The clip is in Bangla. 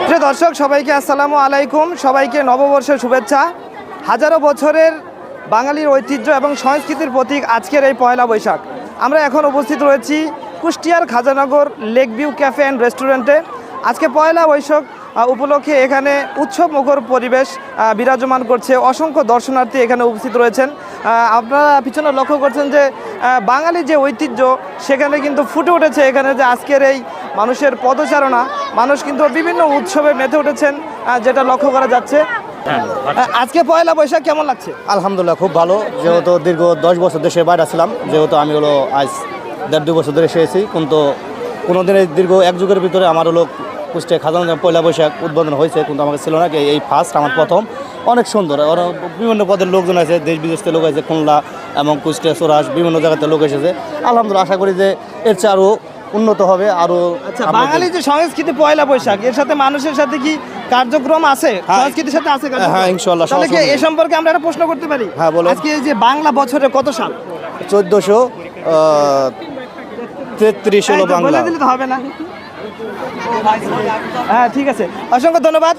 প্রিয় দর্শক সবাইকে আসসালামু আলাইকুম, সবাইকে নববর্ষের শুভেচ্ছা। হাজারো বছরের বাঙালির ঐতিহ্য এবং সংস্কৃতির প্রতীক আজকের এই পয়লা বৈশাখ। আমরা এখন উপস্থিত রয়েছি কুষ্টিয়ার Khajanagar lake view cafe and রেস্টুরেন্টে। আজকে পয়লা বৈশাখ উপলক্ষে এখানে উৎসব মুখর পরিবেশ বিরাজমান করছে। অসংখ্য দর্শনার্থী এখানে উপস্থিত রয়েছেন। আপনারা পিছনে লক্ষ্য করছেন যে বাঙালি যে ঐতিহ্য সেখানে কিন্তু ফুটে উঠেছে। এখানে যে আজকের এই মানুষের পদচারণা, মানুষ কিন্তু বিভিন্ন উৎসবে মেতে উঠেছেন, যেটা লক্ষ্য করা যাচ্ছে। আজকে পয়লা বৈশাখ কেমন লাগছে? আলহামদুলিল্লাহ খুব ভালো। যেহেতু দীর্ঘ 10 বছর দেশের বাইরে ছিলাম, যেহেতু আমি আজ 1.5-2 বছর ধরে এসেছি, কিন্তু কোনো দিনের দীর্ঘ এক যুগের ভিতরে আমার কুষ্টিয়া খাজানগর পয়লা বৈশাখ উদ্বোধন হয়েছে, কিন্তু আমাকে ছিল না। এই ফার্স্ট আমার প্রথম। অনেক সুন্দর, বিভিন্ন পদের লোকজন আছে, দেশ বিদেশ থেকে লোক আছে, খুলনা এবং কুষ্টিয়া সোরাস বিভিন্ন জায়গাতে লোক এসেছে। আলহামদুলিল্লাহ আশা করি যে এর চেয়ে আরও উন্নত হবে। আরও বাঙালি যে সংস্কৃতি পয়লা বৈশাখ, এর সাথে মানুষের সাথে কি কার্যক্রম আছে? সংস্কৃতির সাথে আছে কার্যক্রম? হ্যাঁ, ইনশাআল্লাহ। তাহলে কি এ সম্পর্কে আমরা একটা প্রশ্ন করতে পারি? হ্যাঁ, বলো। আজকে এই যে বাংলা বছরে কত সাল? 1433 হলো বাংলা। বলে দিলে তো হবে না। হ্যাঁ, ঠিক আছে, অসংখ্য ধন্যবাদ।